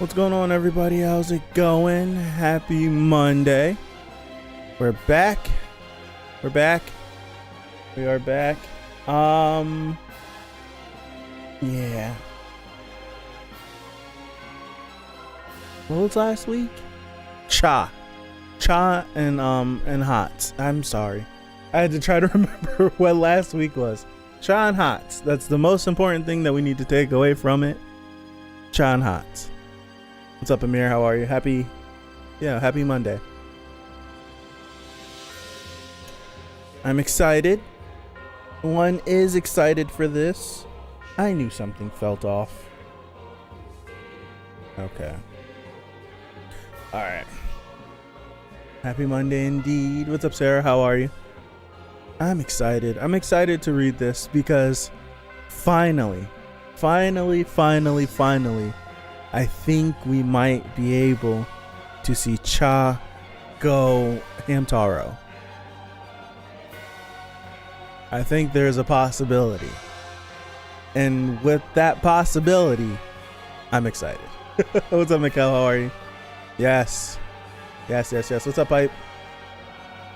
What's going on, everybody? How's it going? Happy Monday. We're back. We are back. Yeah. What was last week? Cha and HATZ. I'm sorry. I had to try to remember what last week was. Cha and HATZ. That's the most important thing that we need to take away from it. Cha and HATZ. What's up, Amir? How are you? Happy Monday. I'm excited. One is excited for this. I knew something felt off. Okay. Alright. Happy Monday indeed. What's up, Sarah? How are you? I'm excited. I'm excited to read this because finally, I think we might be able to see Cha go Hamtaro. I think there's a possibility. And with that possibility, I'm excited. What's up, Mikkel? How are you? Yes. What's up, Pipe?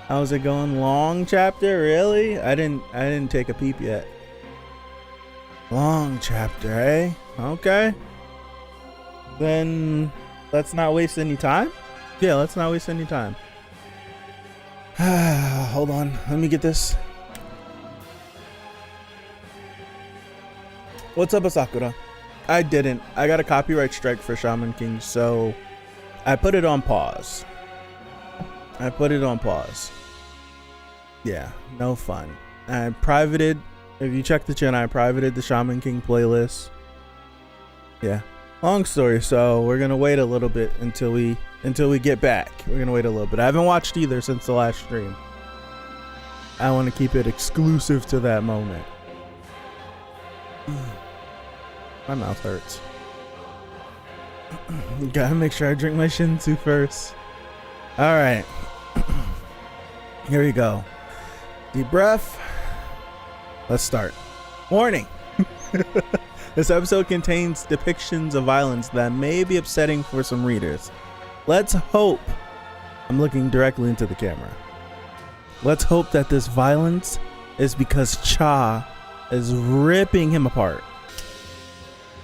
How's it going? Long chapter? Really? I didn't take a peep yet. Long chapter, eh? Okay. Then let's not waste any time. Yeah, let's not waste any time. Hold on. Let me get this. What's up, Asakura? I got a copyright strike for Shaman King, so I put it on pause. Yeah, no fun. I privated, if you check the channel, I privated the Shaman King playlist. Yeah. Long story, so we're gonna wait a little bit until we get back. We're gonna wait a little bit. I haven't watched either since the last stream. I want to keep it exclusive to that moment. My mouth hurts. Gotta make sure I drink my Shinsu first. Alright. Here we go. Deep breath. Let's start. Warning! This episode contains depictions of violence that may be upsetting for some readers. Let's hope, I'm looking directly into the camera. Let's hope that this violence is because Cha is ripping him apart.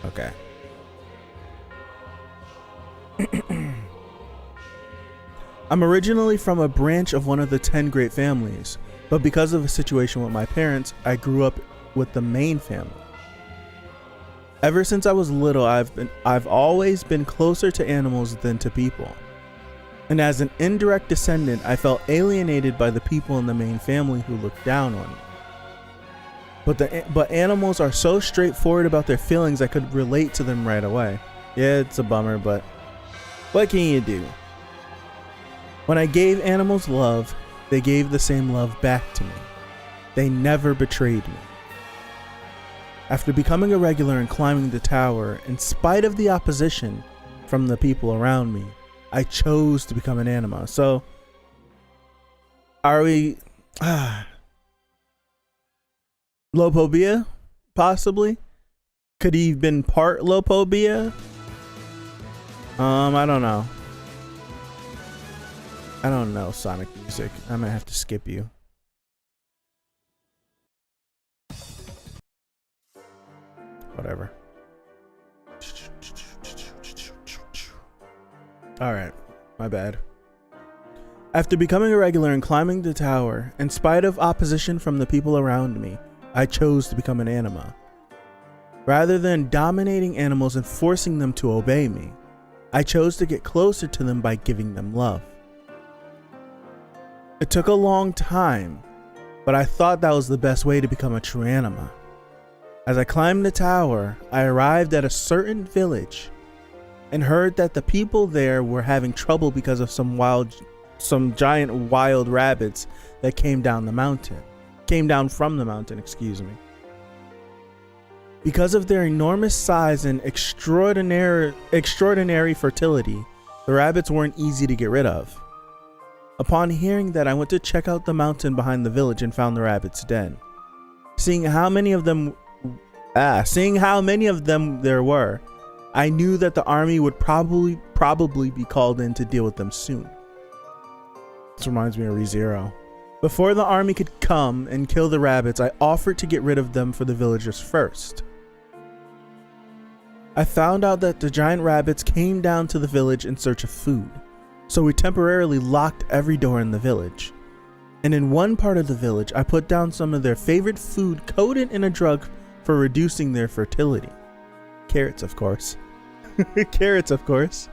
Okay. I'm originally from a branch of one of the 10 great families, but because of a situation with my parents, I grew up with the main family. Ever since I was little, I've always been closer to animals than to people. And as an indirect descendant, I felt alienated by the people in the main family who looked down on me. But animals are so straightforward about their feelings, I could relate to them right away. Yeah, it's a bummer, but what can you do? When I gave animals love, they gave the same love back to me. They never betrayed me. After becoming a regular and climbing the tower, in spite of the opposition from the people around me, I chose to become an anima. So, are we... Lopobia? Possibly? Could he have been part Lopobia? I don't know. I don't know Sonic music. I might have to skip you. Whatever. Alright, my bad. After becoming a regular and climbing the tower, in spite of opposition from the people around me, I chose to become an anima. Rather than dominating animals and forcing them to obey me, I chose to get closer to them by giving them love. It took a long time, but I thought that was the best way to become a true anima. As I climbed the tower, I arrived at a certain village and heard that the people there were having trouble because of some giant wild rabbits that came down from the mountain, excuse me. Because of their enormous size and extraordinary fertility, the rabbits weren't easy to get rid of. Upon hearing that, I went to check out the mountain behind the village and found the rabbits' den. Seeing how many of them there were, I knew that the army would probably be called in to deal with them soon. This reminds me of ReZero. Before the army could come and kill the rabbits, I offered to get rid of them for the villagers first. I found out that the giant rabbits came down to the village in search of food, so we temporarily locked every door in the village. And in one part of the village, I put down some of their favorite food coated in a drug for reducing their fertility. Carrots, of course. Carrots, of course.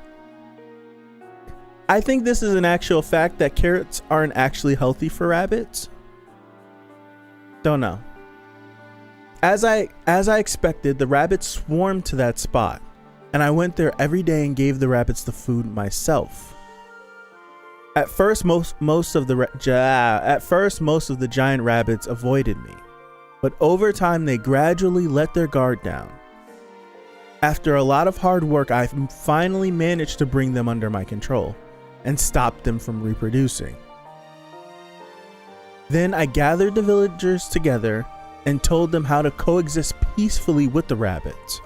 I think this is an actual fact that carrots aren't actually healthy for rabbits. Don't know. As I expected, the rabbits swarmed to that spot, and I went there every day and gave the rabbits the food myself. At first, most of the giant rabbits avoided me, but over time they gradually let their guard down. After a lot of hard work, I finally managed to bring them under my control and stop them from reproducing. Then I gathered the villagers together and told them how to coexist peacefully with the rabbits.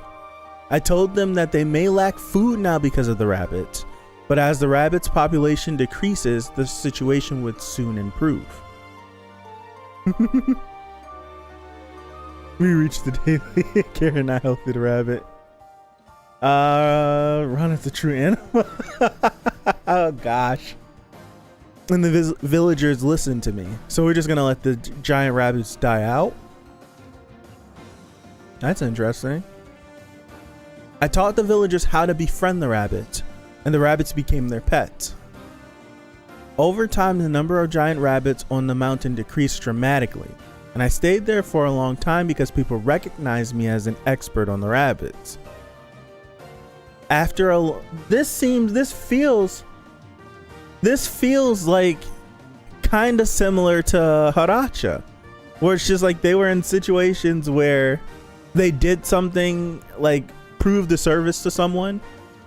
I told them that they may lack food now because of the rabbits, but as the rabbits' population decreases, the situation would soon improve. We reached the daily care and not healthy the rabbit. Ron is the true animal. Oh gosh. And the villagers listened to me. So we're just gonna let the giant rabbits die out? That's interesting. I taught the villagers how to befriend the rabbits, and the rabbits became their pets. Over time, the number of giant rabbits on the mountain decreased dramatically, and I stayed there for a long time because people recognized me as an expert on the rabbits. This feels like kind of similar to HATZ, where it's just like they were in situations where they did something like proved a service to someone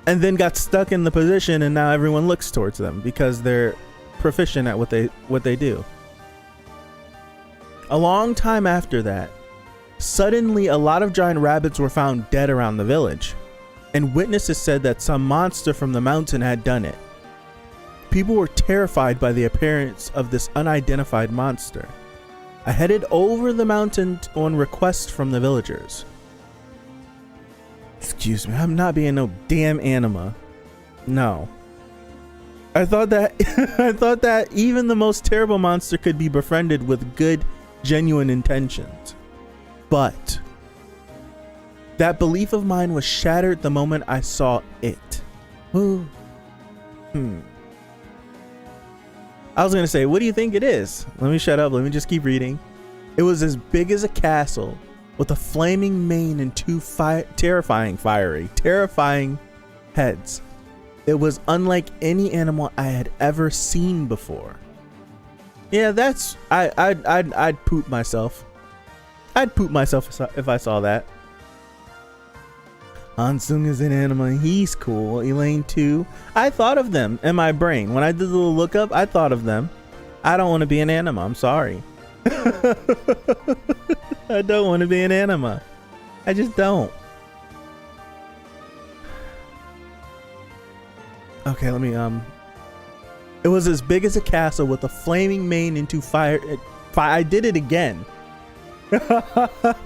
and then got stuck in the position, and now everyone looks towards them because they're proficient at what they do. A long time after that, suddenly a lot of giant rabbits were found dead around the village, and witnesses said that some monster from the mountain had done it. People were terrified by the appearance of this unidentified monster. I headed over the mountain on request from the villagers. Excuse me, I'm not being no damn anima. No. I thought that even the most terrible monster could be befriended with good, genuine intentions. But that belief of mine was shattered the moment I saw it. I was gonna say, what do you think it is? Let me shut up. Let me just keep reading. It was as big as a castle with a flaming mane and two terrifying heads. It was unlike any animal I had ever seen before. Yeah, I'd poop myself. I'd poop myself if I saw that. Hansung is an animal. He's cool. Elaine too. I thought of them in my brain. When I did the little lookup, I thought of them. I don't want to be an anima. I'm sorry. I don't want to be an anima. I just don't. Okay, let me it was as big as a castle with a flaming mane and two I did it again.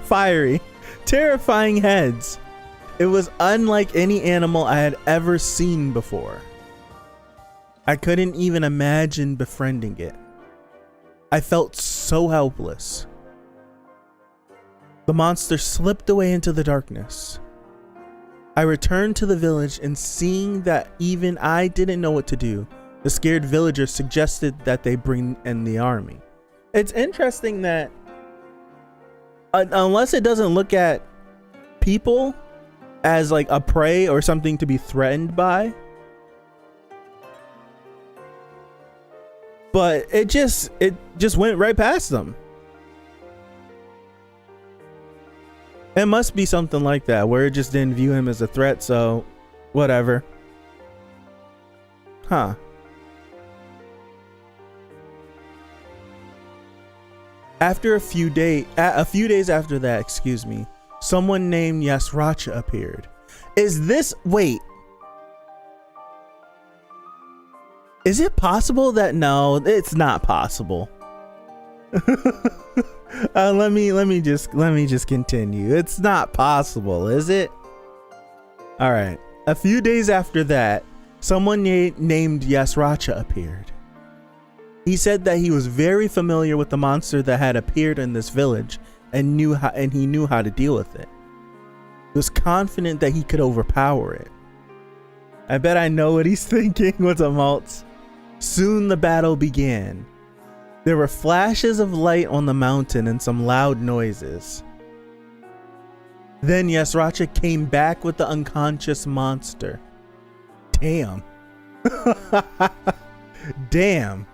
Fiery, terrifying heads. It was unlike any animal I had ever seen before. I couldn't even imagine befriending it. I felt so helpless. The monster slipped away into the darkness. I returned to the village, and seeing that even I didn't know what to do, the scared villagers suggested that they bring in the army. It's interesting that unless it doesn't look at people as like a prey or something to be threatened by, but it just went right past them. It must be something like that where it just didn't view him as a threat, so whatever. Huh. After a few days after that, someone named Yasracha appeared. Is this, wait. Is it possible that, no, it's not possible. Let me just continue. It's not possible, is it? All right. A few days after that, someone named Yasracha appeared. He said that he was very familiar with the monster that had appeared in this village and he knew how to deal with it. He was confident that he could overpower it. I bet I know what he's thinking with a Maltz. Soon the battle began. There were flashes of light on the mountain and some loud noises. Then Yasracha came back with the unconscious monster. Damn. Damn.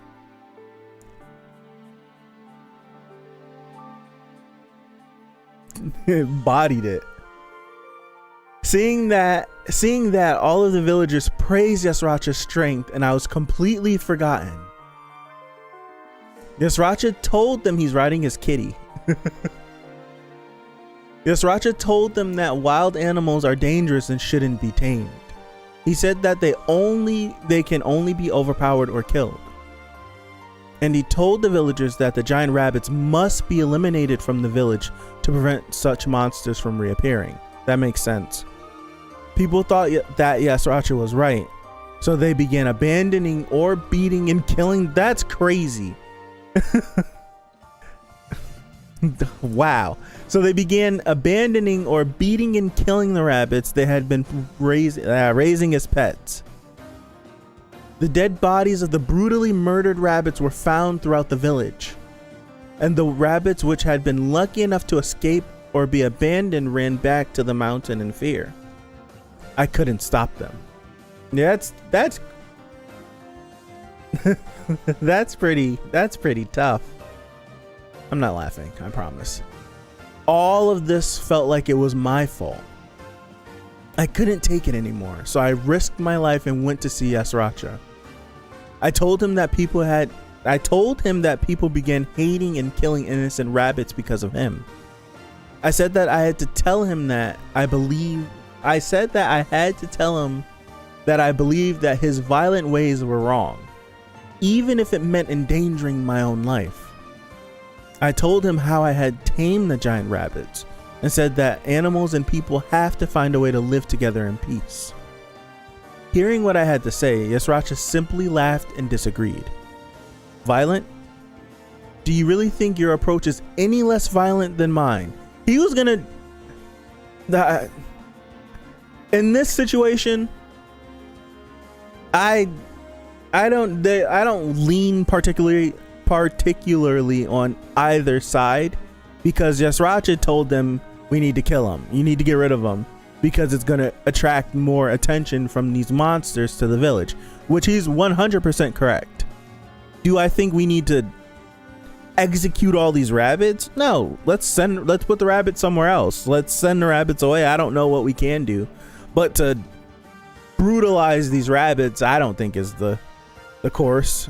It bodied it. Seeing that all of the villagers praised Yasracha's strength and I was completely forgotten. Yasracha told them he's riding his kitty. Yasracha told them that wild animals are dangerous and shouldn't be tamed. He said that they can only be overpowered or killed. And he told the villagers that the giant rabbits must be eliminated from the village to prevent such monsters from reappearing. That makes sense. People thought that Yasracha was right, so they began abandoning or beating and killing. That's crazy. Wow. So they began abandoning or beating and killing the rabbits they had been raising as pets. The dead bodies of the brutally murdered rabbits were found throughout the village, and the rabbits which had been lucky enough to escape or be abandoned ran back to the mountain in fear. I couldn't stop them. Yeah, that's that's pretty tough. I'm not laughing, I promise. All of this felt like it was my fault. I couldn't take it anymore, so I risked my life and went to see Yasracha. I told him that people began hating and killing innocent rabbits because of him. I said that I had to tell him that I believed that his violent ways were wrong, even if it meant endangering my own life. I told him how I had tamed the giant rabbits and said that animals and people have to find a way to live together in peace. Hearing what I had to say, Yasracha simply laughed and disagreed. Violent? Do you really think your approach is any less violent than mine? He was gonna... in this situation, I don't lean particularly on either side, because Yasracha told them we need to kill him. You need to get rid of him because it's going to attract more attention from these monsters to the village, which he's 100% correct. Do I think we need to execute all these rabbits? No, let's put the rabbits somewhere else. Let's send the rabbits away. I don't know what we can do, but to brutalize these rabbits, I don't think is the course.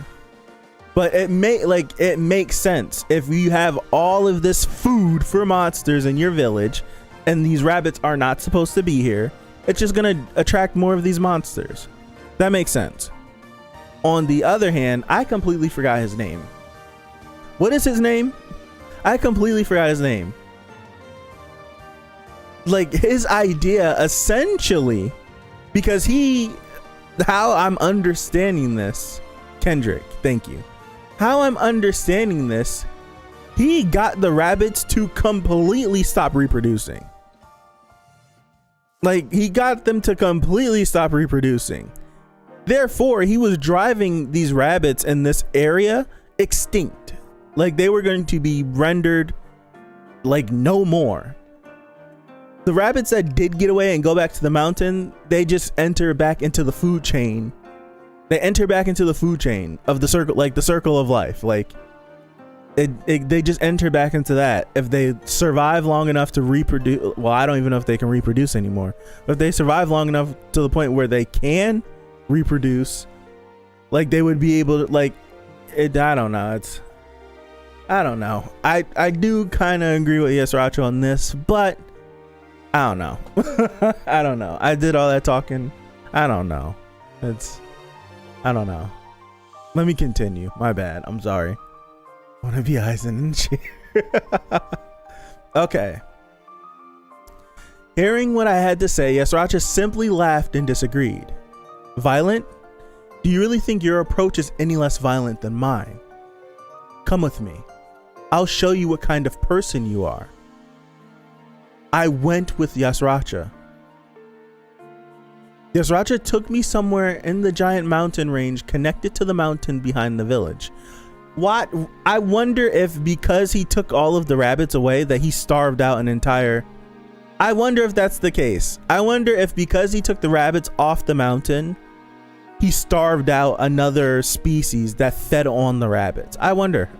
But it makes sense if you have all of this food for monsters in your village and these rabbits are not supposed to be here. It's just gonna attract more of these monsters. That makes sense. On the other hand, I completely forgot his name. What is his name? I completely forgot his name. Like, his idea essentially, because how I'm understanding this, Kendrick, thank you. How I'm understanding this, he got the rabbits to completely stop reproducing. Like, he got them to completely stop reproducing. Therefore, he was driving these rabbits in this area extinct. Like, they were going to be rendered like no more. The rabbits that did get away and go back to the mountain, they just enter back into the food chain. They enter back into the food chain of the circle, like the circle of life. Like, they just enter back into that. If they survive long enough to reproduce, well, I don't even know if they can reproduce anymore, but if they survive long enough to the point where they can reproduce, like, they would be able to, like, I don't know. I don't know. I do kind of agree with Yasracha on this, but I don't know. I don't know. I did all that talking. I don't know. I don't know. Let me continue. My bad. I'm sorry. Wanna be Eisen and cheer. Okay. Hearing what I had to say, Yasracha simply laughed and disagreed. Violent? Do you really think your approach is any less violent than mine? Come with me. I'll show you what kind of person you are. I went with Yasracha. Yasracha took me somewhere in the giant mountain range connected to the mountain behind the village. What? I wonder if because he took all of the rabbits away that he starved out an entire... I wonder if that's the case. I wonder if because he took the rabbits off the mountain, he starved out another species that fed on the rabbits. I wonder.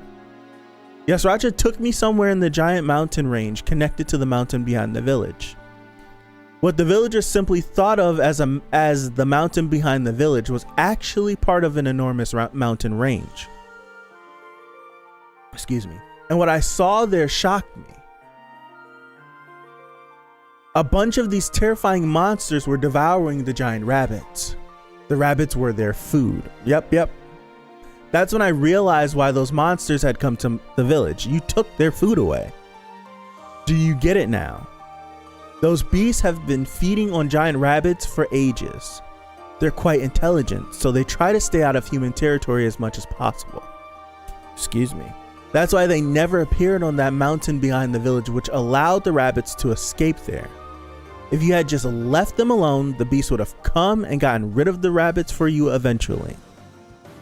Yasracha took me somewhere in the giant mountain range connected to the mountain behind the village. What the villagers simply thought of as the mountain behind the village was actually part of an enormous mountain range. Excuse me. And what I saw there shocked me. A bunch of these terrifying monsters were devouring the giant rabbits. The rabbits were their food. Yep. That's when I realized why those monsters had come to the village. You took their food away. Do you get it now? Those beasts have been feeding on giant rabbits for ages. They're quite intelligent, so they try to stay out of human territory as much as possible. Excuse me. That's why they never appeared on that mountain behind the village, which allowed the rabbits to escape there. If you had just left them alone, the beast would have come and gotten rid of the rabbits for you eventually.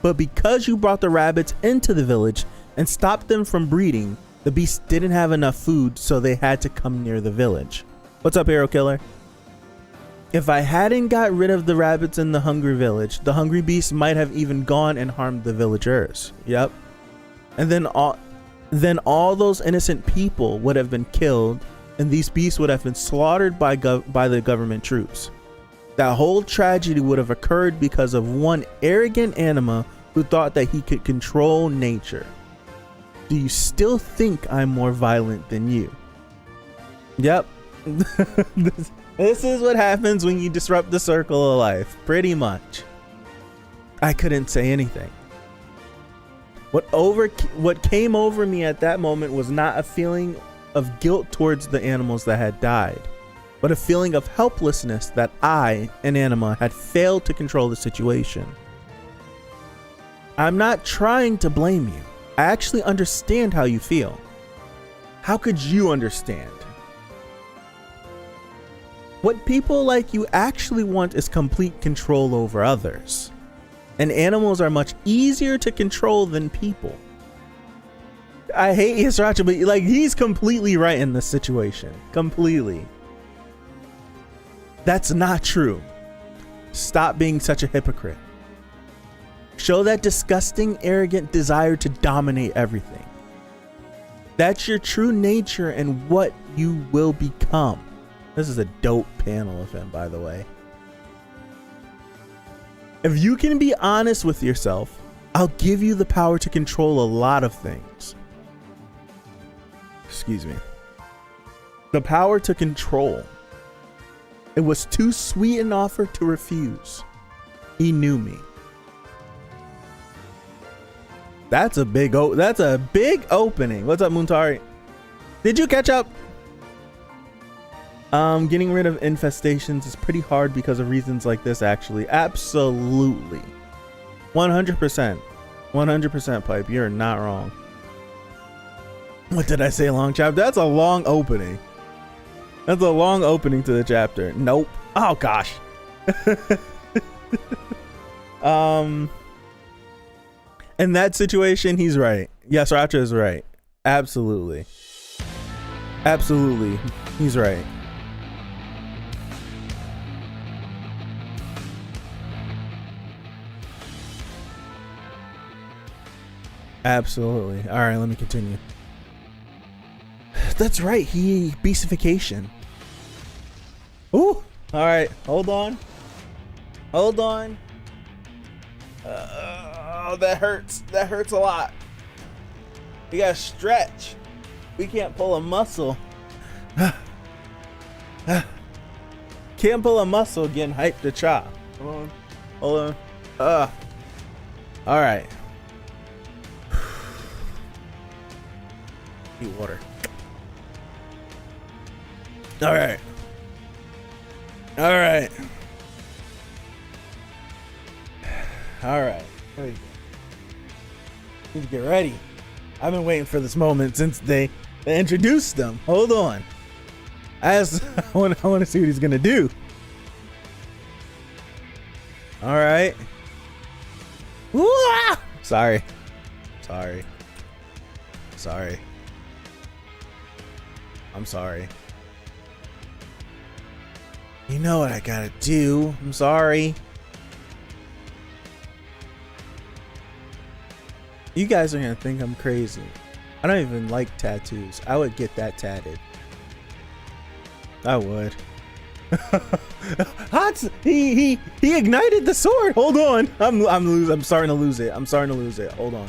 But because you brought the rabbits into the village and stopped them from breeding, the beast didn't have enough food, so they had to come near the village. What's up, Hero Killer? If I hadn't got rid of the rabbits in the hungry village, the hungry beast might have even gone and harmed the villagers. Yep. And then all those innocent people would have been killed, and these beasts would have been slaughtered by the government troops. That whole tragedy would have occurred because of one arrogant anima who thought that he could control nature. Do you still think I'm more violent than you? Yep. This is what happens when you disrupt the circle of life, pretty much. I couldn't say anything. What came over me at that moment was not a feeling of guilt towards the animals that had died, but a feeling of helplessness that I, an anima, had failed to control the situation. I'm not trying to blame you. I actually understand how you feel. How could you understand? What people like you actually want is complete control over others. And animals are much easier to control than people. I hate Yasracha, but like, he's completely right in this situation. Completely. That's not true. Stop being such a hypocrite. Show that disgusting, arrogant desire to dominate everything. That's your true nature and what you will become. This is a dope panel of him, by the way. If you can be honest with yourself, I'll give you the power to control a lot of things. Excuse me. The power to control. It was too sweet an offer to refuse. He knew me. That's a big opening. What's up, Muntari? Did you catch up? Getting rid of infestations is pretty hard because of reasons like this, actually. Absolutely. 100%. 100% Pipe. You're not wrong. What did I say? Long chapter? That's a long opening. That's a long opening to the chapter. Nope. Oh, gosh. In that situation, he's right. Yes, Racha is right. Absolutely. Absolutely. He's right. Absolutely. All right, let me continue. That's right. Beastification. Ooh. All right. Hold on. Hold on. Oh, that hurts. That hurts a lot. We gotta stretch. We can't pull a muscle. can't pull a muscle getting hyped to chop. Hold on. All right. Need water. All right. All right. All right. There you go. Need to get ready. I've been waiting for this moment since they introduced them. Hold on. I want to see what he's gonna do. All right. Woo-ah! Sorry. I'm sorry. You know what I gotta do. I'm sorry. You guys are gonna think I'm crazy. I don't even like tattoos. I would get that tatted. I would. HATZ, he ignited the sword. Hold on. I'm starting to lose it. Hold on.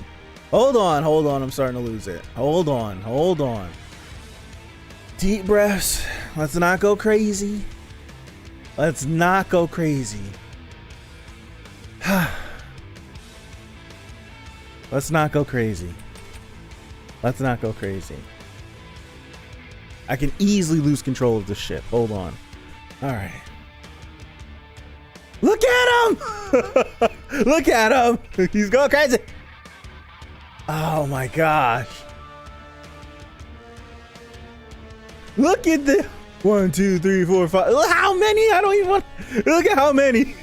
I'm starting to lose it. Hold on. Deep breaths. Let's not go crazy. Let's not go crazy. I can easily lose control of this ship. Hold on. All right. Look at him! Look at him! He's going crazy. Oh my gosh. Look at the 1, 2, 3, 4, 5. Look how many? I don't even want. Look at how many.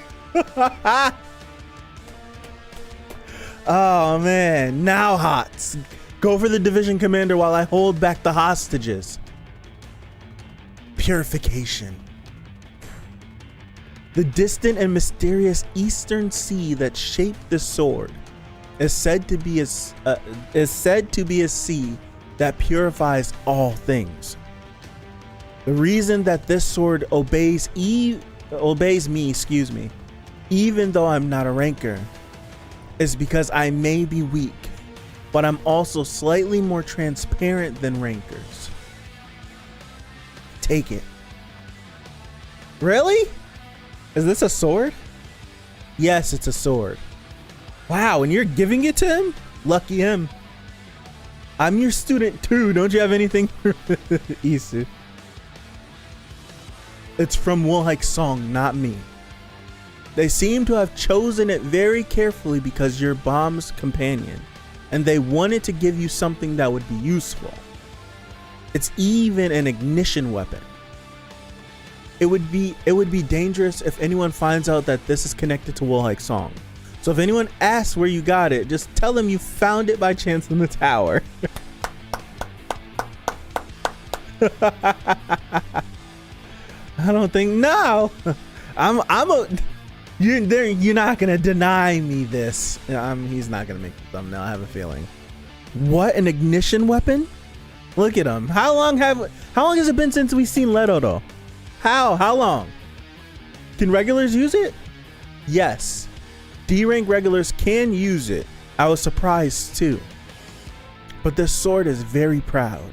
Oh man. Now HATZ. Go for the division commander while I hold back the hostages. Purification. The distant and mysterious eastern sea that shaped the sword is said to be a sea that purifies all things. The reason that this sword obeys me, even though I'm not a ranker, is because I may be weak, but I'm also slightly more transparent than rankers. Take it. Really? Is this a sword? Yes, it's a sword. Wow, and you're giving it to him? Lucky him. I'm your student too. Don't you have anything for Isu? It's from Woolhike's song, not me. They seem to have chosen it very carefully because you're Bomb's companion, and they wanted to give you something that would be useful. It's even an ignition weapon. It would be dangerous if anyone finds out that this is connected to Woolhike's song. So if anyone asks where you got it, just tell them you found it by chance in the tower. I don't think no. You're not gonna deny me this. He's not gonna make the thumbnail. I have a feeling. What, an ignition weapon? Look at him. How long has it been since we've seen Leto though? How long? Can regulars use it? Yes. D rank regulars can use it. I was surprised too. But this sword is very proud,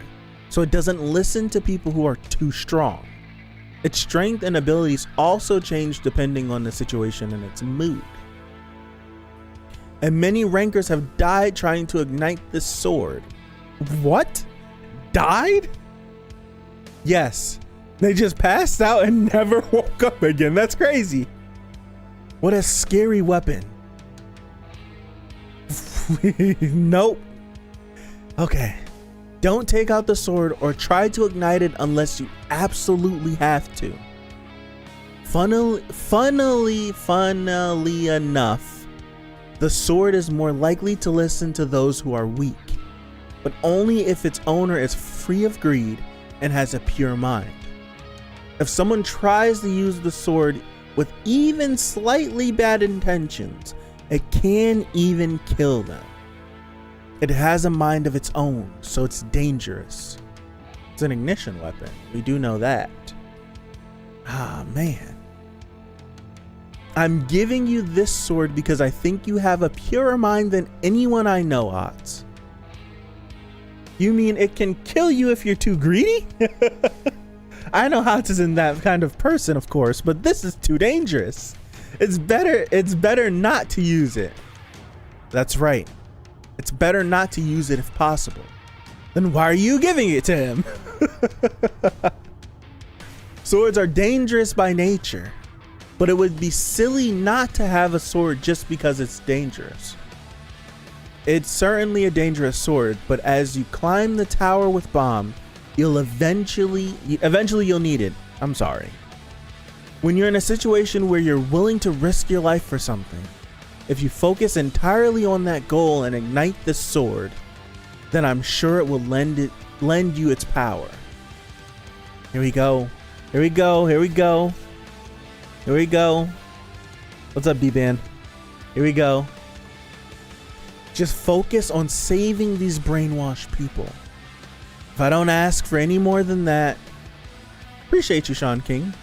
so it doesn't listen to people who are too strong. Its strength and abilities also change depending on the situation and its mood. And many rankers have died trying to ignite this sword. What? Died? Yes. They just passed out and never woke up again. That's crazy. What a scary weapon. Nope. Okay. Don't take out the sword or try to ignite it unless you absolutely have to. Funnily enough, the sword is more likely to listen to those who are weak, but only if its owner is free of greed and has a pure mind. If someone tries to use the sword with even slightly bad intentions, it can even kill them. It has a mind of its own, so it's dangerous. It's an ignition weapon. We do know that. Ah, man. I'm giving you this sword because I think you have a purer mind than anyone I know, HATZ. You mean it can kill you if you're too greedy? I know HATZ isn't that kind of person, of course, but this is too dangerous. It's better not to use it. That's right. It's better not to use it if possible. Then why are you giving it to him? Swords are dangerous by nature, but it would be silly not to have a sword just because it's dangerous. It's certainly a dangerous sword, but as you climb the tower with bomb, you'll eventually you'll need it. I'm sorry. When you're in a situation where you're willing to risk your life for something, if you focus entirely on that goal and ignite this sword, then I'm sure it will lend you its power. Here we go. Here we go. Here we go. Here we go. What's up, B-Band? Here we go. Just focus on saving these brainwashed people. If I don't ask for any more than that, appreciate you, Sean King.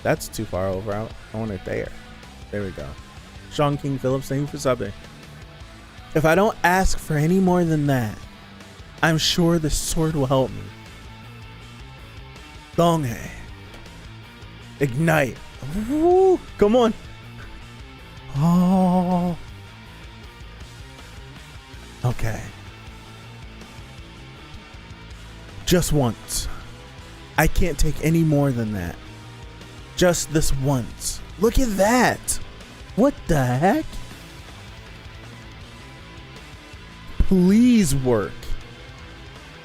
That's too far over. I want it there. There we go. Sean King Phillips, thank you for subbing. If I don't ask for any more than that, I'm sure the sword will help me. Donghae. Ignite. Woo, come on. Oh. Okay. Just once. I can't take any more than that. Just this once. Look at that. What the heck? Please work.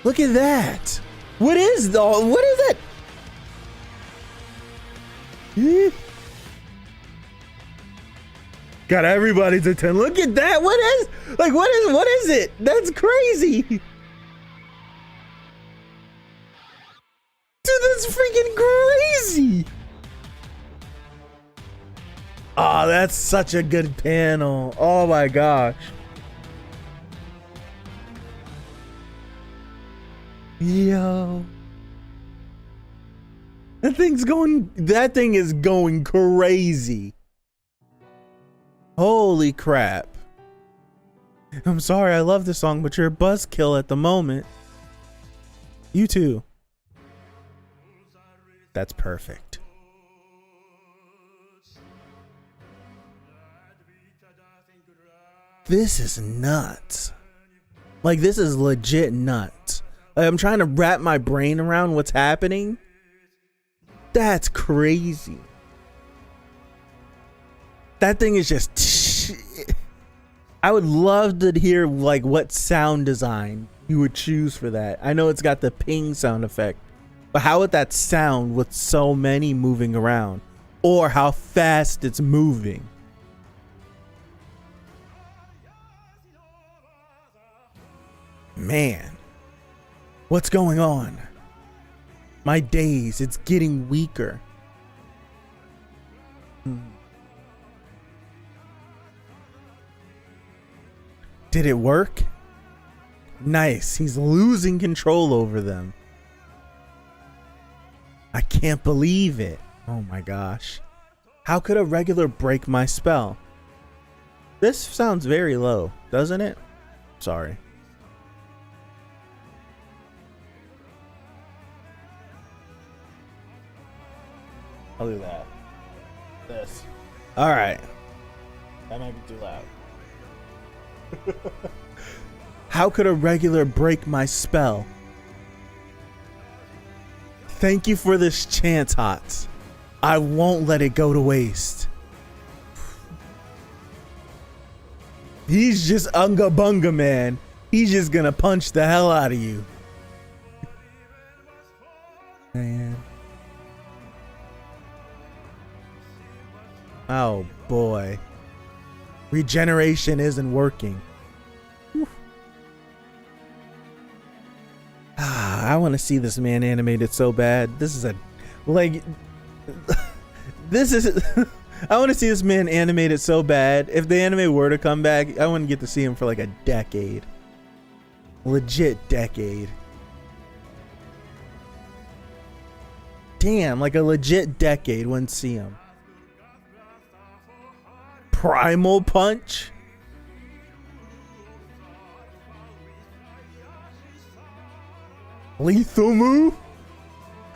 Look at that. What is it? Got everybody's attention. Look at that. What is it? That's crazy. Dude, that's freaking crazy. Oh, that's such a good panel. Oh my gosh. Yo. That thing is going crazy. Holy crap. I'm sorry, I love this song, but you're a buzzkill at the moment. You too. That's perfect. This is nuts. Like, this is legit nuts. Like, I'm trying to wrap my brain around what's happening. That's crazy. That thing is just... I would love to hear, like, what sound design you would choose for that. I know it's got the ping sound effect, but how would that sound with so many moving around? Or how fast it's moving? Man, what's going on? My days, it's getting weaker. Did it work? Nice, he's losing control over them. I can't believe it. Oh my gosh. How could a regular break my spell? This sounds very low, doesn't it? Sorry. I'll do that. This. Alright. That might be too loud. How could a regular break my spell? Thank you for this chance, HATZ. I won't let it go to waste. He's just unga bunga, man. He's just gonna punch the hell out of you. Man. Oh boy. Regeneration isn't working. I want to see this man animated so bad. This is a, like, this is, I want to see this man animated so bad. If the anime were to come back, I want to get to see him for like a decade. Legit decade. Damn, like a legit decade wouldn't see him. Primal punch? Lethal move?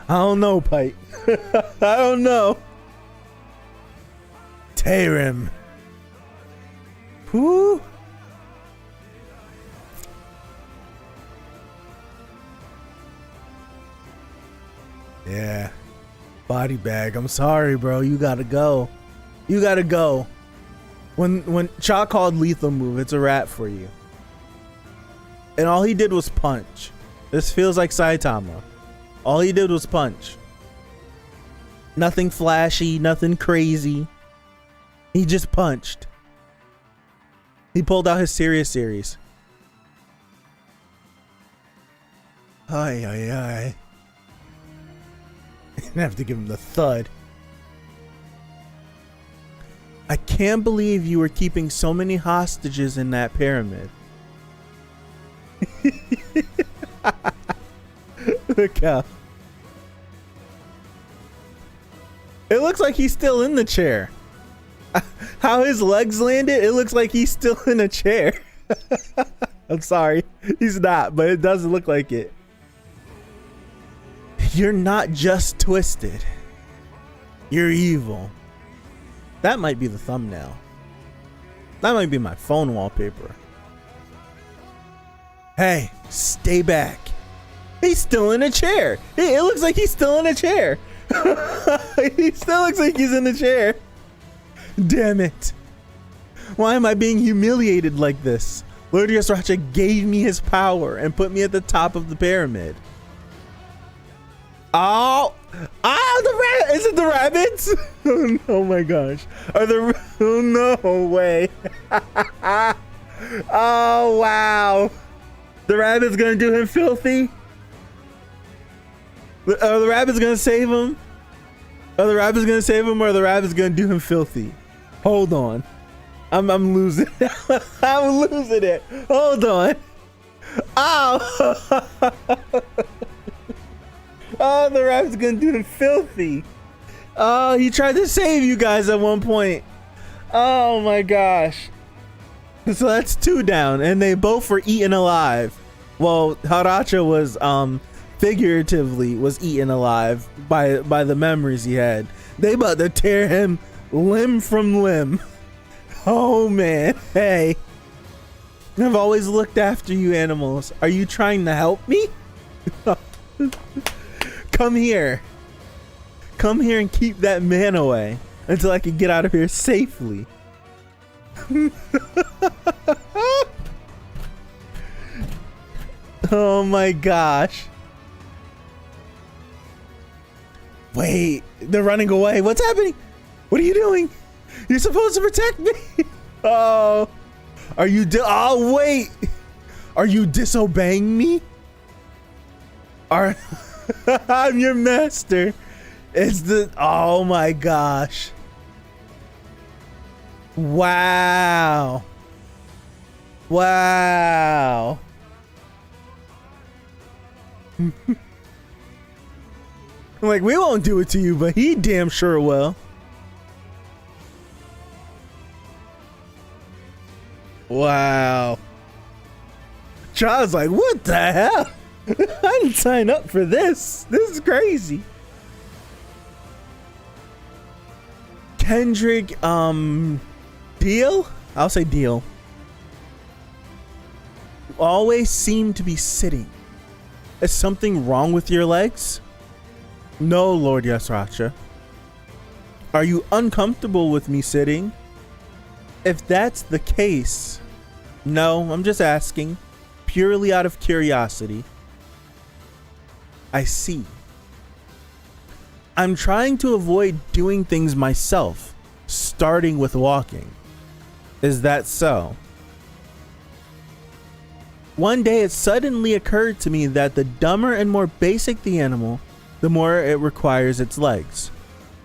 I don't know, Pike. I don't know. Tarim. Whoo. Yeah. Body bag. I'm sorry, bro. You gotta go. You gotta go. When Cha called lethal move, it's a wrap for you. And all he did was punch. This feels like Saitama. All he did was punch. Nothing flashy, nothing crazy. He just punched. He pulled out his serious series. Ay, ay, ay. I have to give him the thud. I can't believe you were keeping so many hostages in that pyramid. Look out. It looks like he's still in the chair. How his legs landed, it looks like he's still in a chair. I'm sorry. He's not, but it doesn't look like it. You're not just twisted. You're evil. That might be the thumbnail. That might be my phone wallpaper. Hey, stay back. He's still in a chair. It looks like he's still in a chair. He still looks like he's in a chair. Damn it. Why am I being humiliated like this? Lord Yasracha gave me his power and put me at the top of the pyramid. Oh, the rabbit! Is it the rabbits? Oh my gosh! Are the? Oh no way! Oh wow! The rabbit's gonna do him filthy. Are the rabbits gonna save him? Are the rabbits gonna save him, or are the rabbits gonna do him filthy? Hold on, I'm losing. I'm losing it. Hold on. Oh. Oh, the rabbit's gonna do him filthy. Oh, he tried to save you guys at one point. Oh my gosh. So that's 2 down, and they both were eaten alive. Well, Haracha was figuratively was eaten alive by the memories he had. They about to tear him limb from limb. Oh man, hey. I've always looked after you animals. Are you trying to help me? Come here. Come here and keep that man away until I can get out of here safely. Oh my gosh. Wait, they're running away. What's happening? What are you doing? You're supposed to protect me. Oh, are you? Oh, wait. Are you disobeying me? I'm your master. It's the. Oh my gosh. Wow. Wow. Like, we won't do it to you, but he damn sure will. Wow. Charles like, what the hell? I didn't sign up for this. This is crazy. Kendrick, Deal? I'll say Deal. You always seem to be sitting. Is something wrong with your legs? No, Lord Yasracha. Are you uncomfortable with me sitting? If that's the case, no, I'm just asking, purely out of curiosity. I see. I'm trying to avoid doing things myself, starting with walking. Is that so? One day it suddenly occurred to me that the dumber and more basic the animal, the more it requires its legs.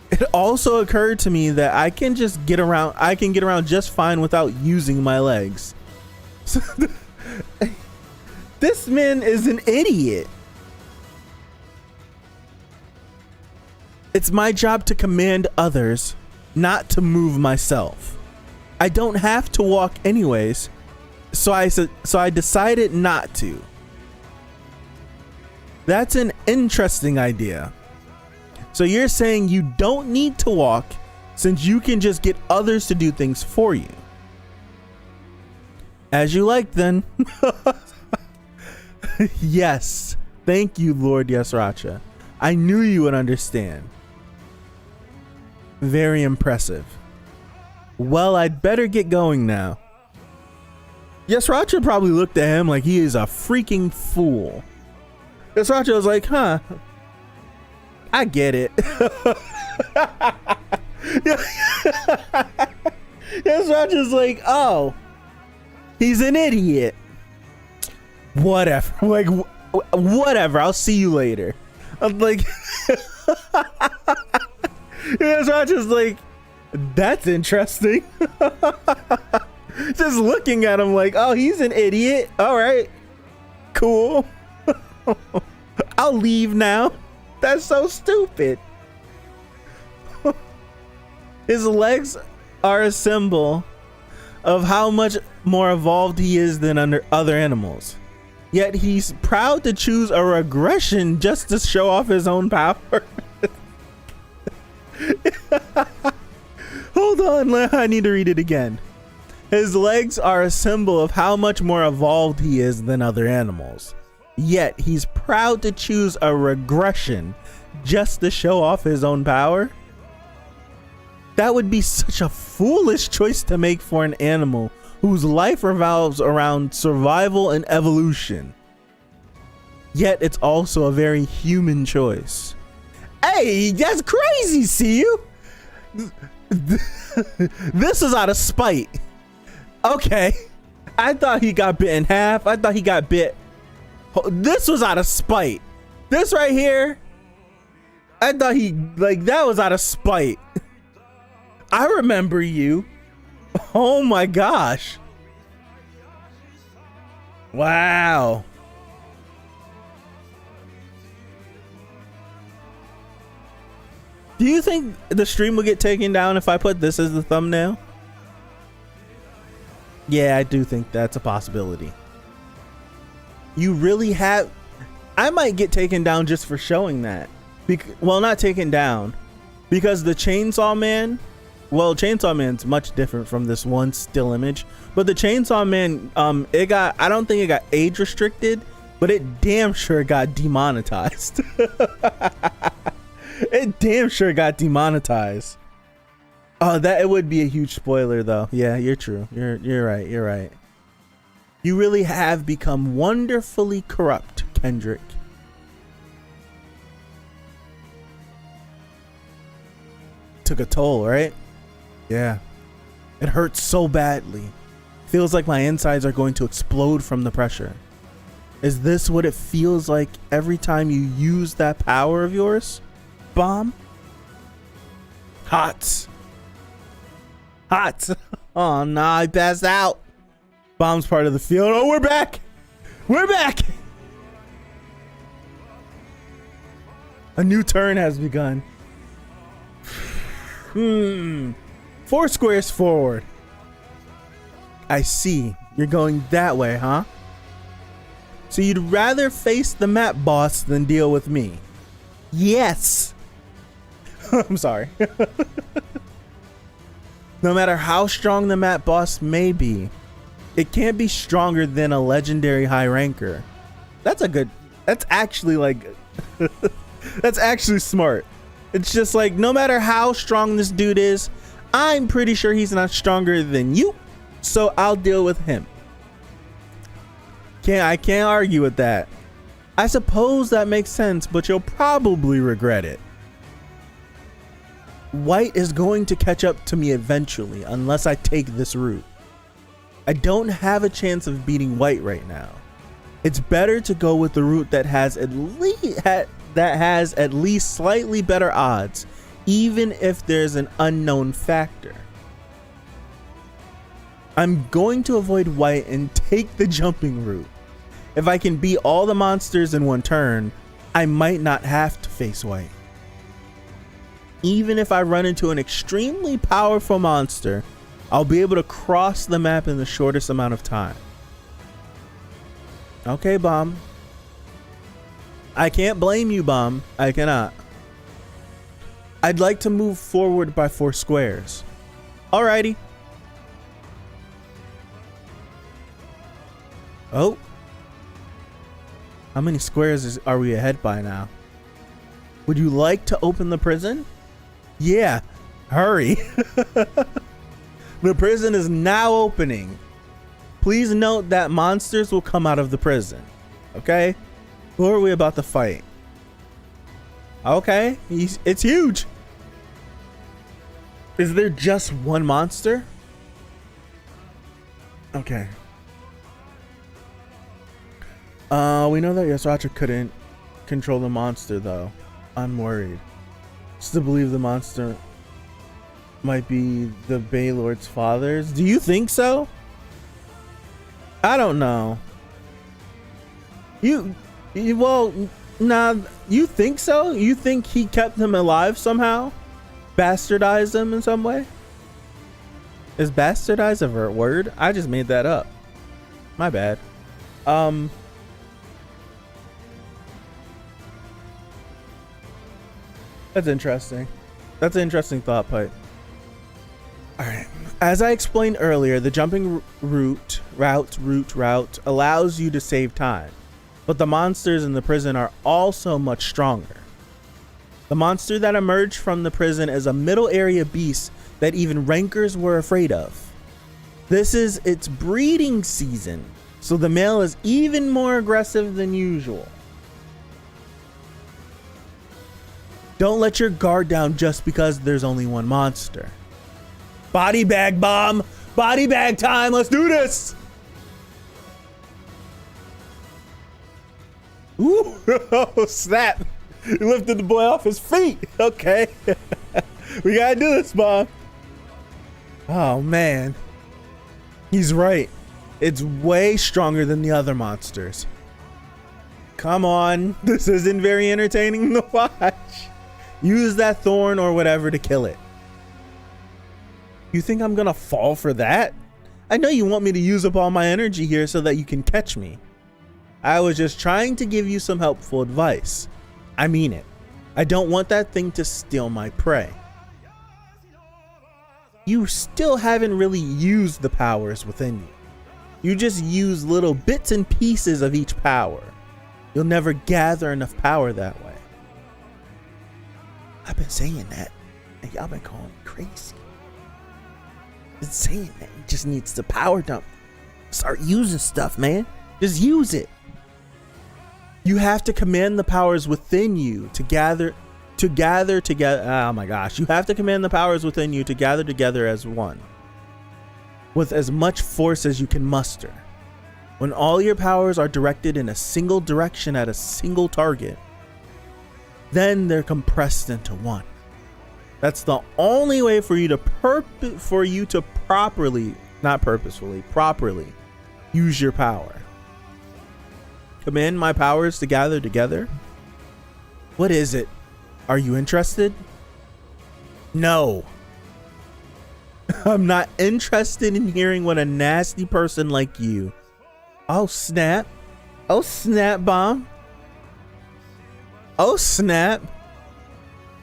It also occurred to me that I can get around just fine without using my legs. This man is an idiot. It's my job to command others, not to move myself. I don't have to walk anyways, so I decided not to. That's an interesting idea. So you're saying you don't need to walk since you can just get others to do things for you. As you like then. Yes. Thank you, Lord Yesracha. I knew you would understand. Very impressive. Well, I'd better get going now. Yesracha probably looked at him like he is a freaking fool. Yesracha was like, huh, I get it. Yesracha's like, oh, he's an idiot. Whatever. Like, whatever. I'll see you later. I'm like, Yesracha's like, that's interesting. Just looking at him like, oh, he's an idiot. All right, cool. I'll leave now. That's so stupid. His legs are a symbol of how much more evolved he is than under other animals. Yet he's proud to choose a regression just to show off his own power. Hold on, I need to read it again. His legs are a symbol of how much more evolved he is than other animals. Yet he's proud to choose a regression just to show off his own power. That would be such a foolish choice to make for an animal whose life revolves around survival and evolution. Yet it's also a very human choice. Hey, that's crazy, see you? This is out of spite. Okay, I thought he got bit in half. I thought he got bit. This was out of spite. This right here, I thought he, like, that was out of spite. I remember you. Oh my gosh. Wow. Do you think the stream will get taken down if I put this as the thumbnail? Yeah, I do think that's a possibility. You really have... I might get taken down just for showing that. Well, not taken down. Because the Chainsaw Man... Well, Chainsaw Man's much different from this one still image. But the Chainsaw Man, it got... I don't think it got age restricted. But it damn sure got demonetized. It damn sure got demonetized. Oh, that it would be a huge spoiler though. Yeah, you're true. You're right. You're right. You really have become wonderfully corrupt, Kendrick. Took a toll, right? Yeah. It hurts so badly. Feels like my insides are going to explode from the pressure. Is this what it feels like every time you use that power of yours? Bomb? HATZ. HATZ. Oh no, I passed out. Bomb's part of the field. Oh, we're back. We're back. A new turn has begun. 4 squares forward. I see. You're going that way, huh? So you'd rather face the map boss than deal with me? Yes. I'm sorry. No matter how strong the map boss may be, it can't be stronger than a legendary high ranker. That's a good... That's actually like... That's actually smart. It's just like, no matter how strong this dude is, I'm pretty sure he's not stronger than you, so I'll deal with him. I can't argue with that. I suppose that makes sense, but you'll probably regret it. White is going to catch up to me eventually, unless I take this route. I don't have a chance of beating White right now. It's better to go with the route that has at least slightly better odds, even if there's an unknown factor. I'm going to avoid White and take the jumping route. If I can beat all the monsters in one turn, I might not have to face White. Even if I run into an extremely powerful monster, I'll be able to cross the map in the shortest amount of time. Okay, Bomb. I can't blame you, Bomb. I cannot. I'd like to move forward by 4 squares. Alrighty. Oh. How many squares are we ahead by now? Would you like to open the prison? Yeah, hurry. The prison is now opening. Please note that monsters will come out of the prison. Okay? Who are we about to fight? Okay, it's huge. Is there just one monster? Okay. We know that Yasracha couldn't control the monster though. I'm worried. Still believe the monster might be the Bay Lord's fathers. Do you think so? I don't know. Well, nah, you think so? You think he kept him alive somehow? Bastardized him in some way? Is bastardize a word? I just made that up. My bad. That's interesting. That's an interesting thought, Pipe. Alright. As I explained earlier, the jumping route allows you to save time. But the monsters in the prison are also much stronger. The monster that emerged from the prison is a middle area beast that even rankers were afraid of. This is its breeding season, so the male is even more aggressive than usual. Don't let your guard down just because there's only one monster. Body bag bomb! Body bag time! Let's do this! Ooh! Oh, snap! You lifted the boy off his feet! Okay. We gotta do this, Bomb. Oh, man. He's right. It's way stronger than the other monsters. Come on. This isn't very entertaining to watch. Use that thorn or whatever to kill it. You think I'm gonna fall for that? I know you want me to use up all my energy here so that you can catch me. I was just trying to give you some helpful advice. I mean it. I don't want that thing to steal my prey. You still haven't really used the powers within you. You just use little bits and pieces of each power. You'll never gather enough power that way. I've been saying that, and y'all been calling me crazy. Been saying that. He just needs the power dump. Start using stuff, man. Just use it. You have to command the powers within you to gather together. Oh my gosh. You have to command the powers within you to gather together as one, with as much force as you can muster. When all your powers are directed in a single direction at a single target, then they're compressed into one. That's the only way for you to properly, not purposefully, properly use your power. Command my powers to gather together? What is it? Are you interested? No. I'm not interested in hearing what a nasty person like you. Oh snap. Oh snap, Bomb. Oh snap.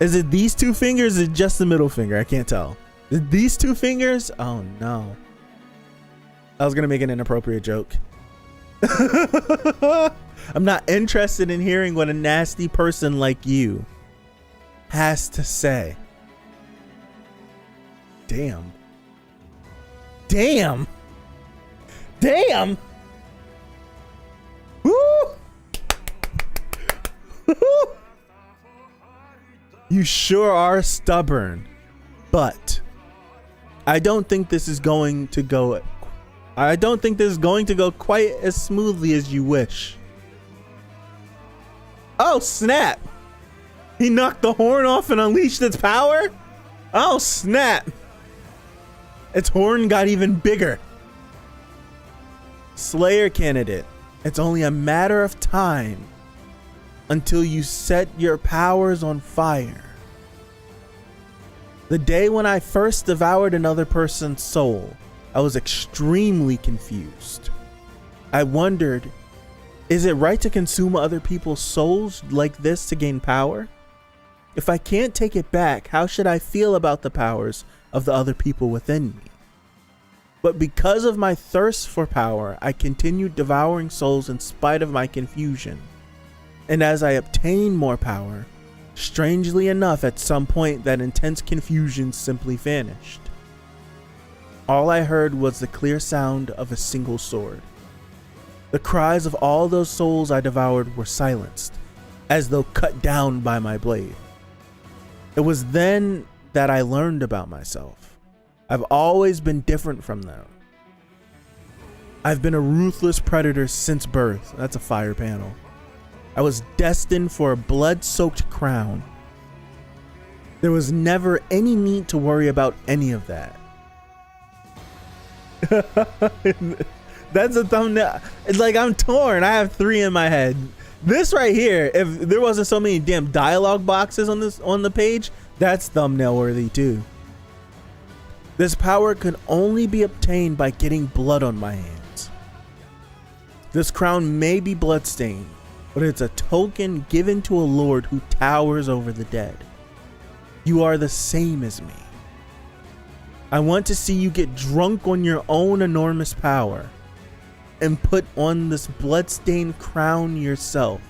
Is it these 2 fingers or just the middle finger? I can't tell. Is it these 2 fingers? Oh no. I was gonna make an inappropriate joke. I'm not interested in hearing what a nasty person like you has to say. Damn. Damn. Damn. Woo. You sure are stubborn, but I don't think this is going to go quite as smoothly as you wish. Oh snap! He knocked the horn off and unleashed its power? Oh snap! Its horn got even bigger. Slayer candidate, it's only a matter of time until you set your powers on fire. The day when I first devoured another person's soul, I was extremely confused. I wondered, is it right to consume other people's souls like this to gain power? If I can't take it back, how should I feel about the powers of the other people within me? But because of my thirst for power, I continued devouring souls in spite of my confusion. And as I obtained more power, strangely enough, at some point that intense confusion simply vanished. All I heard was the clear sound of a single sword. The cries of all those souls I devoured were silenced, as though cut down by my blade. It was then that I learned about myself. I've always been different from them. I've been a ruthless predator since birth. That's a fire panel. I was destined for a blood-soaked crown. There was never any need to worry about any of that. That's a thumbnail. It's like I'm torn. I have 3 in my head. This right here, if there wasn't so many damn dialogue boxes on the page, that's thumbnail worthy too. This power could only be obtained by getting blood on my hands. This crown may be bloodstained, but it's a token given to a lord who towers over the dead. You are the same as me. I want to see you get drunk on your own enormous power and put on this bloodstained crown yourself.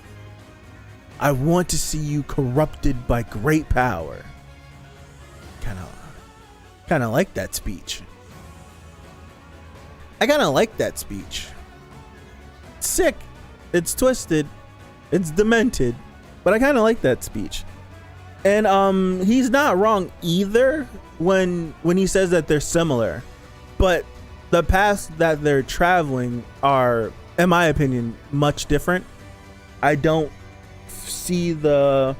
I want to see you corrupted by great power. Kind of like that speech. I kind of like that speech. It's sick. It's twisted. It's demented. But I kind of like that speech. And he's not wrong either when he says that they're similar. But the paths that they're traveling are, in my opinion, much different. I don't see the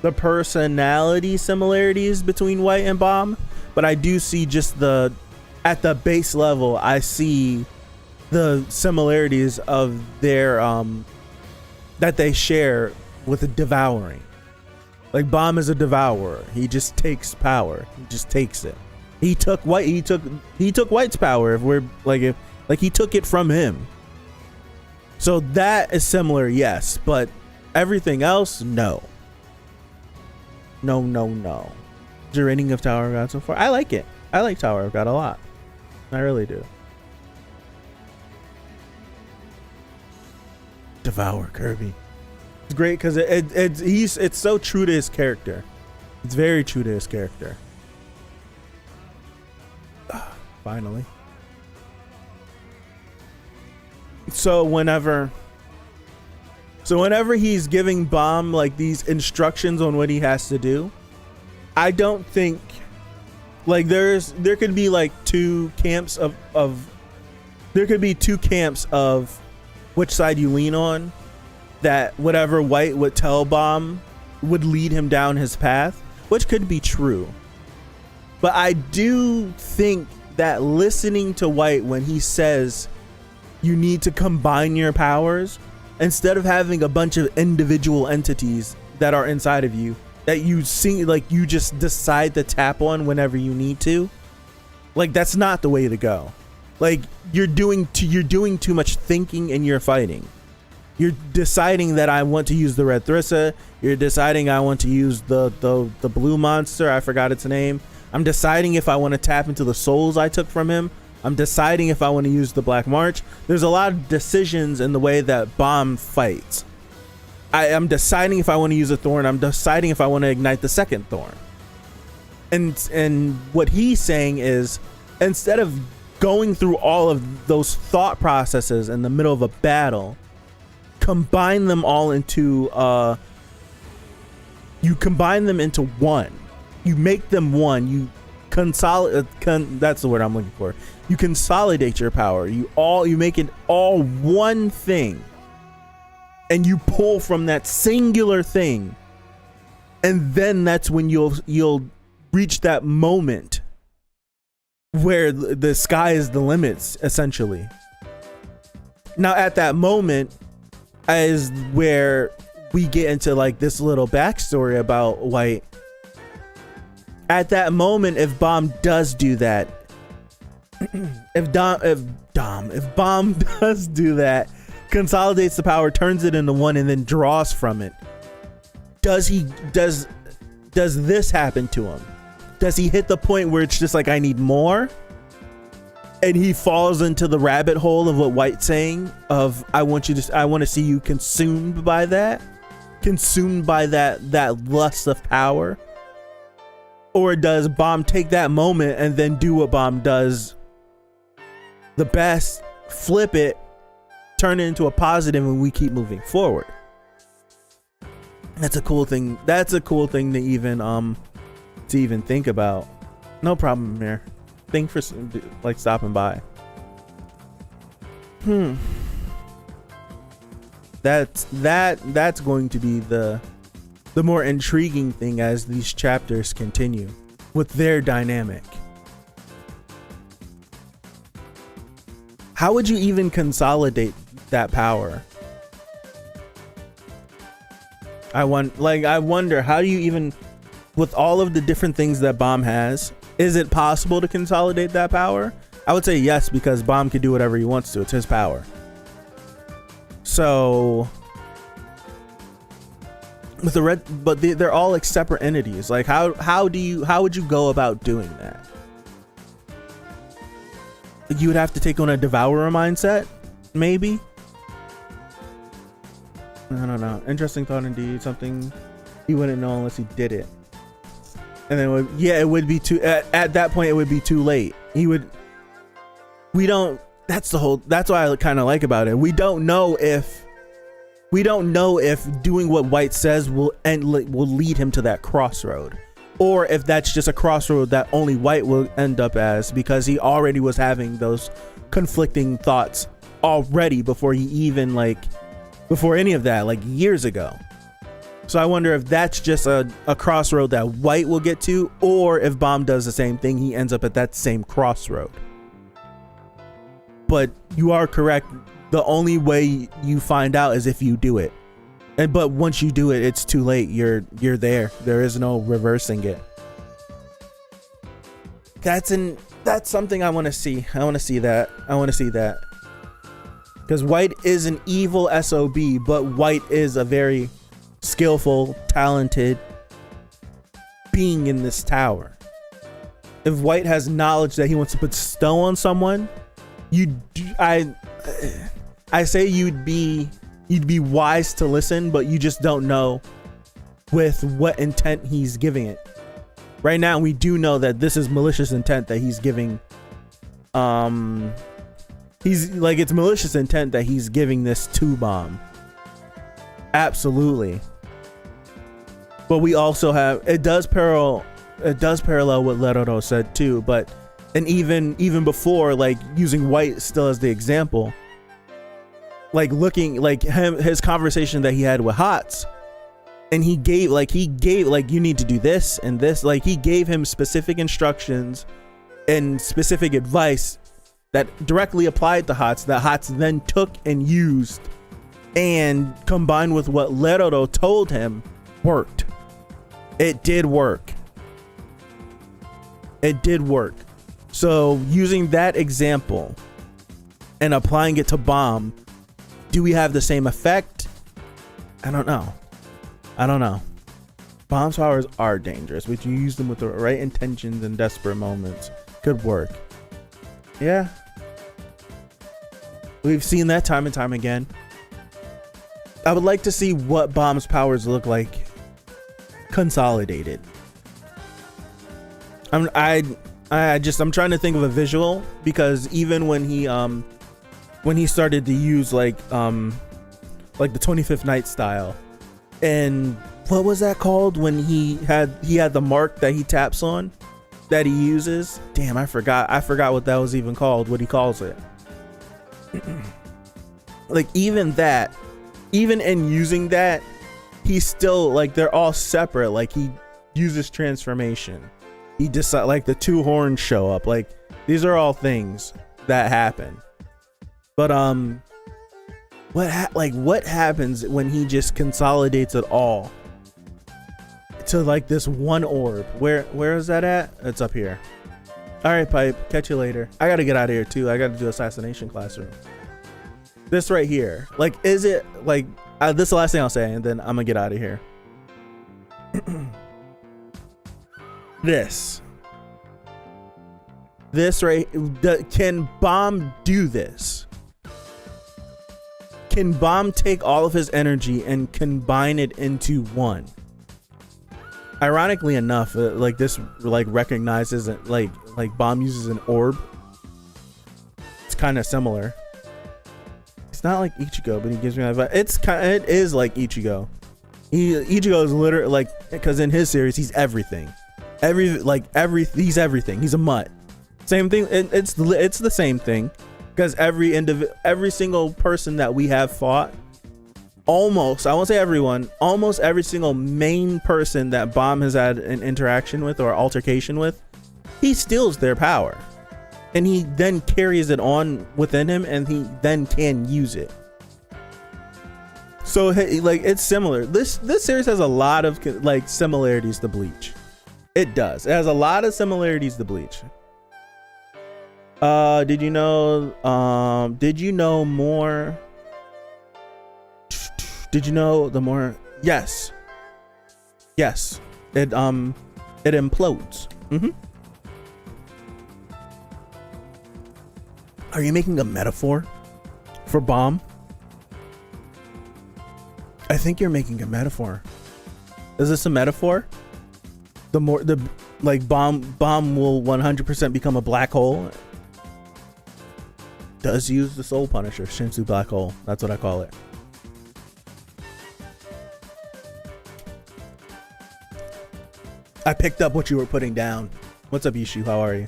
personality similarities between White and Bomb, but I do see just at the base level, I see the similarities of their that they share with the devouring. Like Bomb is a devourer. He just takes power. He just takes it. He took White's power. If he took it from him. So that is similar, yes, but everything else, no. No. Your rating of Tower of God so far? I like it. I like Tower of God a lot. I really do. Devour Kirby. It's great because it's so true to his character. It's very true to his character. Finally. So whenever he's giving Bomb like these instructions on what he has to do, I don't think like there could be like two camps of which side you lean on, that whatever White would tell Bomb would lead him down his path, which could be true. But I do think that listening to White when he says you need to combine your powers instead of having a bunch of individual entities that are inside of you that you see, like you just decide to tap on whenever you need to, like that's not the way to go. Like you're doing too much thinking in your fighting. You're deciding that I want to use the red Thrissa. You're deciding I want to use the blue monster. I forgot its name. I'm deciding if I want to tap into the souls I took from him. I'm deciding if I want to use the Black March. There's a lot of decisions in the way that Bomb fights. I'm deciding if I want to use a Thorn. I'm deciding if I want to ignite the second Thorn. And what he's saying is, instead of going through all of those thought processes in the middle of a battle, combine them all into one. You make them one. You consolidate. That's the word I'm looking for. You consolidate your power. You make it all one thing, and you pull from that singular thing, and then that's when you'll reach that moment where the sky is the limits, essentially. Now, at that moment is where we get into like this little backstory about White. At that moment, if Bomb does do that, if Bomb does do that, consolidates the power, turns it into one, and then draws from it, does does this happen to him? Does he hit the point where it's just like, I need more? And he falls into the rabbit hole of what White's saying of, I want to see you consumed by that lust of power. Or does Bomb take that moment and then do what Bomb does the best, flip it, turn it into a positive, and we keep moving forward? That's a cool thing. That's a cool thing to even think about. No problem here. Thanks for like stopping by. That's going to be the more intriguing thing as these chapters continue with their dynamic. How would you even consolidate that power? I wonder, how do you even, with all of the different things that Bomb has, is it possible to consolidate that power? I would say yes, because Bomb can do whatever he wants to. It's his power. So with the red, but they're all like separate entities. Like how would you go about doing that? You would have to take on a devourer mindset, maybe. I don't know. Interesting thought indeed. Something he wouldn't know unless he did it. And then it would be too, at that point it would be too late. That's why I kind of like about it. We don't know if doing what White says will lead him to that crossroad, or if that's just a crossroad that only White will end up as, because he already was having those conflicting thoughts already before any of that, like years ago. So I wonder if that's just a crossroad that White will get to, or if Bomb does the same thing, he ends up at that same crossroad. But you are correct. The only way you find out is if you do it. But once you do it, it's too late. You're there. There is no reversing it. That's something I want to see. I want to see that. Because White is an evil SOB, but White is a very skillful, talented being in this tower. If White has knowledge that he wants to put stow on someone, I say you'd be wise to listen, but you just don't know with what intent he's giving it. Right now, we do know that this is malicious intent that he's giving. It's malicious intent that he's giving this to Bomb. Absolutely. But we also have, it does parallel what Leroro said too, and even before, like using White still as the example, like looking like his conversation that he had with HATZ, and he gave you need to do this and this, like he gave him specific instructions and specific advice that directly applied to HATZ, that HATZ then took and used, and combined with what Leroro told him, worked. It did work. So using that example and applying it to Bomb, do we have the same effect? I don't know. Bomb's powers are dangerous, but you use them with the right intentions and desperate moments. Could work. Yeah. We've seen that time and time again. I would like to see what Bomb's powers look like consolidated. I'm trying to think of a visual, because even when he started to use like the 25th Night style, and what was that called when he had the mark that he taps on that he uses? Damn, I forgot what that was even called, what he calls it. Like even in using that, he's still like, they're all separate. Like he uses transformation, he just like the two horns show up, like these are all things that happen. But what happens when he just consolidates it all to like this one orb? Where is that at? It's up here. All right, Pipe, catch you later. I gotta get out of here too. I gotta do assassination classroom. This right here, like, is it like this is the last thing I'll say, and then I'm gonna get out of here. This right, can Bomb do this? Can Bomb take all of his energy and combine it into one? Ironically enough, like this, like recognizes it, like Bomb uses an orb. It's kind of similar. It's not like Ichigo, but he gives me that vibe. It is like Ichigo. Ichigo is literally like, because in his series he's everything. He's everything. He's a mutt. Same thing. It's the same thing, because every single person that we have fought, almost, I won't say everyone, almost every single main person that Bomb has had an interaction with or altercation with, he steals their power, and he then carries it on within him, and he then can use it. So like, it's similar. This series has a lot of like similarities to Bleach. It does. It has a lot of similarities to Bleach. Did you know more? Did you know the more? Yes. It implodes. Are you making a metaphor for Bomb? I think you're making a metaphor. Is this a metaphor? Bomb will 100% become a black hole. Does use the Soul Punisher, Shinsu Black Hole. That's what I call it. I picked up what you were putting down. What's up, Yishu? How are you?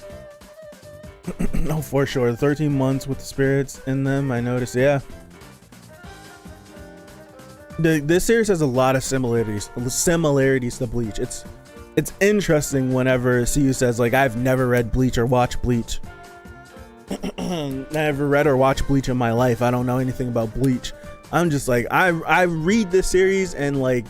Oh, for sure. The 13 months with the spirits in them, I noticed. Yeah. This series has a lot of similarities to Bleach. It's interesting whenever CU says, like, I've never read Bleach or watched Bleach. Never read or watched Bleach in my life. I don't know anything about Bleach. I'm just like, I read this series, and like,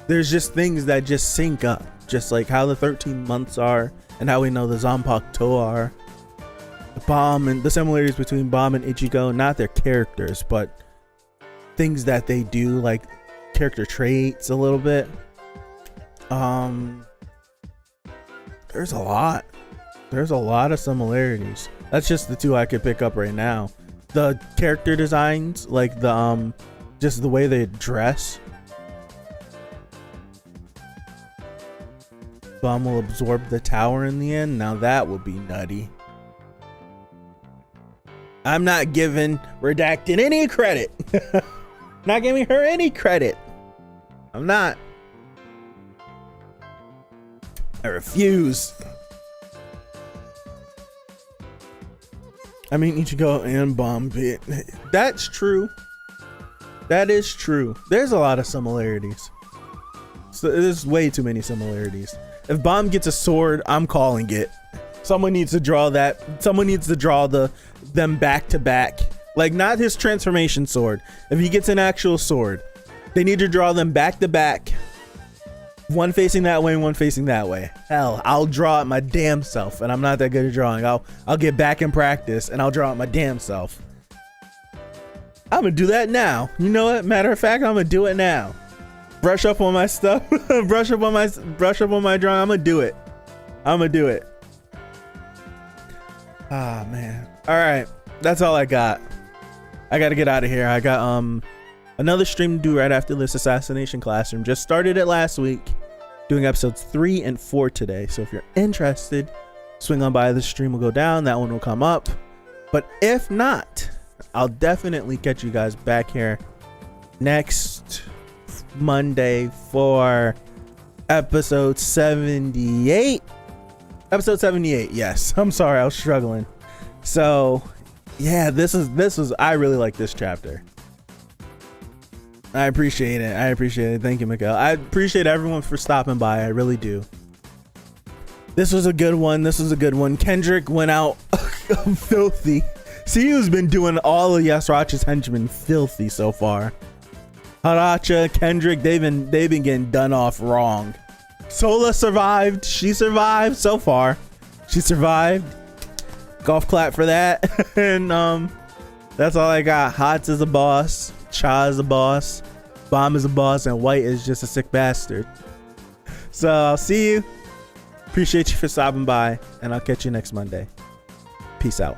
there's just things that just sync up, just like how the 13 months are, and how we know the Zanpakuto are. The Bomb and the similarities between Bomb and Ichigo, not their characters, but things that they do, like character traits a little bit. There's a lot of similarities. That's just the two I could pick up right now. The character designs, like the just the way they dress. Bomb will absorb the tower in the end. Now that would be nutty. I'm not giving Redacted any credit. Not giving her any credit. I'm not. I refuse. I mean, Ichigo and Bomb. That's true. That is true. There's a lot of similarities. So there's way too many similarities. If Bomb gets a sword, I'm calling it. Someone needs to draw that. Someone needs to draw them back to back. Like, not his transformation sword. If he gets an actual sword, they need to draw them back to back. One facing that way and one facing that way. Hell, I'll draw it my damn self, and I'm not that good at drawing. I'll get back in practice and I'll draw it my damn self. I'm gonna do that now. You know what? Matter of fact, I'm gonna do it now. Brush up on my stuff. brush up on my drawing. I'm gonna do it. Ah, man. All right, that's all I got. I gotta get out of here. I got another stream to do right after this. Assassination Classroom. Just started it last week. Doing episodes 3 and 4 today. So if you're interested, swing on by. The stream will go down. That one will come up. But if not, I'll definitely catch you guys back here next Monday for episode 78. Episode 78. Yes. I'm sorry. I was struggling. So yeah, this was I really like this chapter. I appreciate it. Thank you, Miguel. I appreciate everyone for stopping by. I really do. This was a good one. Kendrick went out filthy. CU's been doing all of Yasuacha's henchmen filthy so far. Haracha, Kendrick, they've been getting done off wrong. Sola survived. She survived so far. She survived. Golf clap for that. And that's all I got. HATZ is a boss. Cha is a boss. Bomb is a boss. And White is just a sick bastard. So I'll see you. Appreciate you for stopping by, and I'll catch you next Monday. Peace out.